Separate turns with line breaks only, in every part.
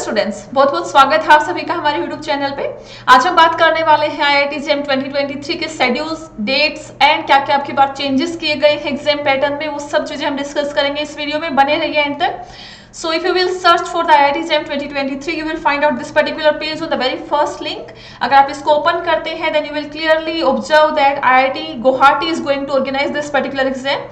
Students, बहुत बहुत स्वागत है आप सभी का हमारे यूट्यूब चैनल पे। आज हम बात करने वाले हैं आईआईटी जेम 2023 के शेड्यूल्स, डेट्स एंड क्या क्या आपकी बार चेंजेस किए गए हैं एग्जाम पैटर्न में, वो सब चीजें हम डिस्कस करेंगे इस वीडियो में। बने रहिए एंड तक। So if you will search for the IIT JAM 2023, you will find out this particular page on the very first link. अगर आप इसको ओपन करते हैं, then you will clearly observe that IIT Guwahati is going to organize this particular exam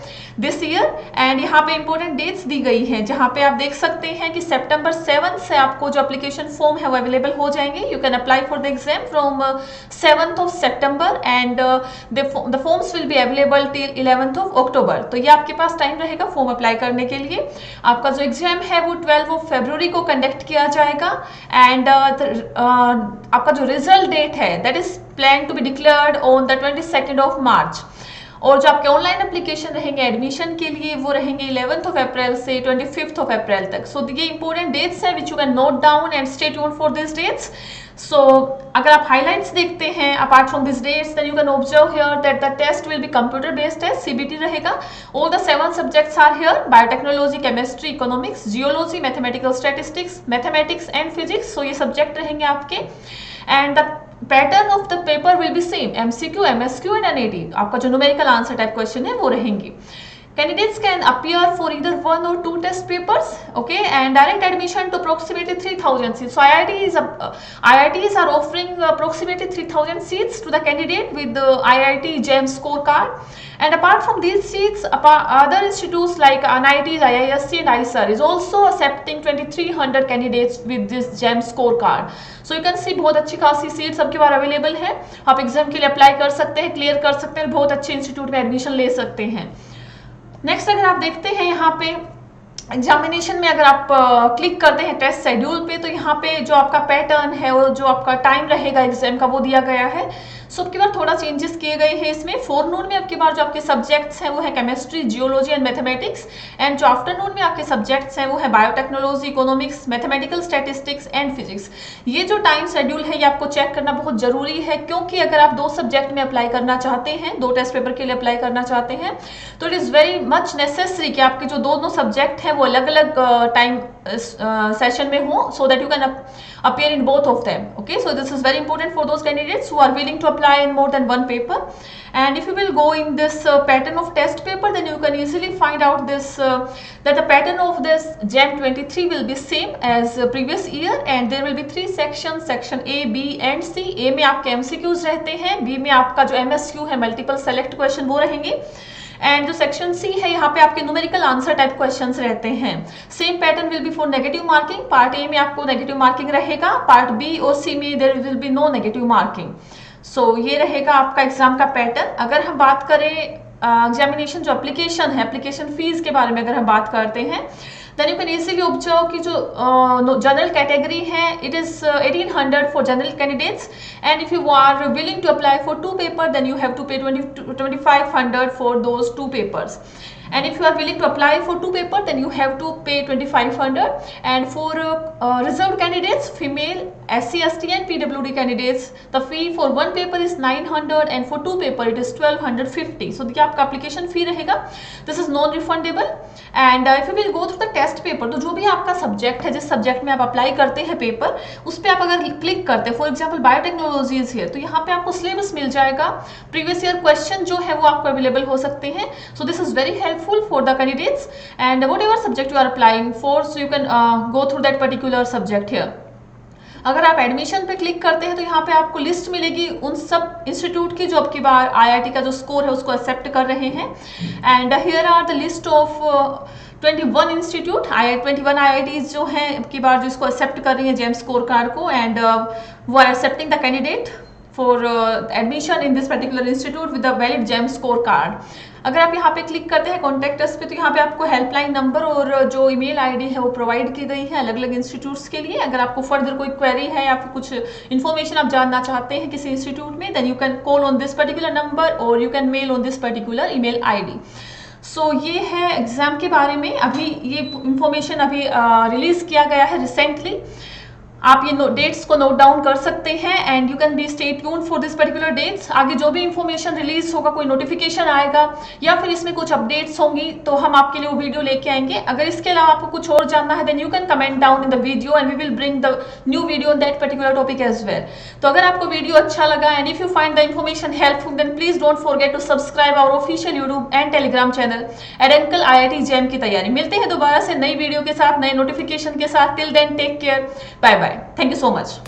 this year. And यहाँ पे important dates दी गई हैं, जहाँ पे आप देख सकते हैं कि September 7 से आपको जो application form है वो available हो जाएंगे. You can apply for the exam from 7th of September and the forms will be available till 11th of October. तो ये आपके पास टाइम रहेगा फॉर्म अप्लाई करने के लिए। आपका जो एग्जाम है वो 12 फरवरी को कंडक्ट किया जाएगा एंड आपका जो रिजल्ट डेट है that is plan to be declared on the 22nd of March. और जो आपके ऑनलाइन एप्लीकेशन रहेंगे एडमिशन के लिए वो रहेंगे 11th ऑफ अप्रैल से 25th ऑफ अप्रैल तक। सो ये इंपॉर्टेंट डेट्स हैं which you can note down and stay tuned for this dates. So अगर आप हाइलाइट्स देखते हैं apart from this dates, then you can observe here that the test will be computer based test, CBT रहेगा। All the 7 subjects are here: biotechnology, chemistry, economics, geology, mathematical statistics, mathematics and physics. So ये subject रहेंगे आपके and the pattern of the paper will be same, MCQ, MSQ and NAT. आपका जो numerical answer type question है वो रहेंगे। Candidates can appear for either 1 or 2 test papers, okay, and direct admission to approximately 3,000 seats. So IITs are offering approximately 3,000 seats to the candidate with the IIT JAM scorecard. And apart from these seats, other institutes like NITs, IISc and IISER is also accepting 2,300 candidates with this JAM scorecard. So you can see बहुत अच्छी खासी seats आपके पास available है। आप exam के लिए apply कर सकते हैं, क्लियर कर सकते हैं, बहुत अच्छे इंस्टीट्यूट में एडमिशन ले सकते हैं। नेक्स्ट अगर आप देखते हैं यहाँ पे एग्जामिनेशन में, अगर आप क्लिक करते हैं टेस्ट शेड्यूल पे, तो यहाँ पे जो आपका पैटर्न है और जो आपका टाइम रहेगा एग्जाम का वो दिया गया है। सो अब की बार थोड़ा चेंजेस किए गए हैं इसमें। फोरनून में अब की बार जो आपके सब्जेक्ट्स हैं वो है chemistry, geology and mathematics, and जो आफ्टरनून में आपके सब्जेक्ट्स हैं वो है biotechnology, economics, mathematical statistics and physics. ये जो टाइम शेड्यूल है ये आपको चेक करना बहुत जरूरी है, क्योंकि अगर आप 2 सब्जेक्ट में अप्लाई करना चाहते हैं, 2 टेस्ट पेपर के लिए अप्लाई करना चाहते हैं, तो it is very much necessary कि आपके जो दोनों सब्जेक्ट हैं वो अलग अलग टाइम सेशन में हो, so that you can appear in both of them. Okay, so this is very important for those candidates who are willing to apply in more than 1 paper. And if you will go in this pattern of test paper, then you can easily find out this that the pattern of this JAM 23 will be same as previous year, and there will be 3 sections, section A, B and C. A में आपके MCQs रहते हैं, B में आपका जो MSQ है multiple select question वो रहेंगे, एंड जो सेक्शन सी है यहाँ पे आपके न्यूमेरिकल आंसर टाइप क्वेश्चंस रहते हैं। Same pattern will be for negative marking. Part A में आपको नेगेटिव मार्किंग रहेगा, पार्ट बी और सी में there will be no negative marking. So ये रहेगा आपका एग्जाम का पैटर्न। अगर हम बात करें एग्जामिनेशन जो एप्लीकेशन है, एप्लीकेशन फीस के बारे में अगर हम बात करते हैं, then you can easily observe कि जो जनरल कैटेगरी है it is 1800 for general candidates, and if you are willing to apply for 2 paper then you have to pay 2500 for those 2 papers, and if you are willing to apply for 2 paper then you have to pay 2500, and for reserved candidates, female, SC, ST and PWD candidates, the fee for 1 paper is 900 and for 2 paper it is 1250. So ये आपका application fee रहेगा, this is non refundable. And if you will go through the test paper, तो जो भी आपका subject है, जिस subject में आप अप्लाई करते हैं पेपर, उस पर आप अगर क्लिक करते हैं, फॉर एग्जाम्पल बायोटेक्नोलॉजीज है, तो यहाँ पे आपको सिलेबस मिल जाएगा, प्रीवियस ईयर क्वेश्चन जो है वो आपको अवेलेबल हो सकते हैं। So this is very helpful for the candidates and whatever subject you are applying for, so you can go through that particular subject here. अगर आप एडमिशन पे क्लिक करते हैं तो यहाँ पे आपको लिस्ट मिलेगी उन सब इंस्टीट्यूट की जो अब की बार आईआईटी का जो स्कोर है उसको एक्सेप्ट कर रहे हैं, and here are the list of 21 institute, 21 IITs जो हैं अब की बार जो इसको एक्सेप्ट कर रही हैं जेम स्कोर कार्ड को, and they are accepting the candidate for admission in this particular institute with the valid JAM score card. अगर आप यहाँ पे क्लिक करते हैं कॉन्टैक्ट अस पे, तो यहाँ पे आपको हेल्पलाइन नंबर और जो ईमेल आईडी है वो प्रोवाइड की गई है अलग अलग इंस्टीट्यूट्स के लिए। अगर आपको फर्दर कोई क्वेरी है या फिर कुछ इन्फॉर्मेशन आप जानना चाहते हैं किसी इंस्टीट्यूट में, then you can call on this particular number और you can mail on this particular email ID. So ये है एग्जाम के बारे में। अभी ये इंफॉर्मेशन अभी रिलीज किया गया है रिसेंटली। आप ये डेट्स को नोट डाउन कर सकते हैं and you can be stay tuned for this particular dates. आगे जो भी इंफॉर्मेशन रिलीज होगा, कोई नोटिफिकेशन आएगा या फिर इसमें कुछ अपडेट्स होंगी तो हम आपके लिए वो वीडियो लेके आएंगे। अगर इसके अलावा आपको कुछ और जानना है then you can comment down in the video and we will bring the new video on that particular topic as well. तो अगर आपको वीडियो अच्छा लगा and if you find the information helpful then please don't forget to subscribe our official YouTube and Telegram channel एडेंकल IIT JAM की तैयारी। मिलते हैं दोबारा से नई वीडियो के साथ, नए नोटिफिकेशन के साथ। Till then take care, bye bye, thank you so much.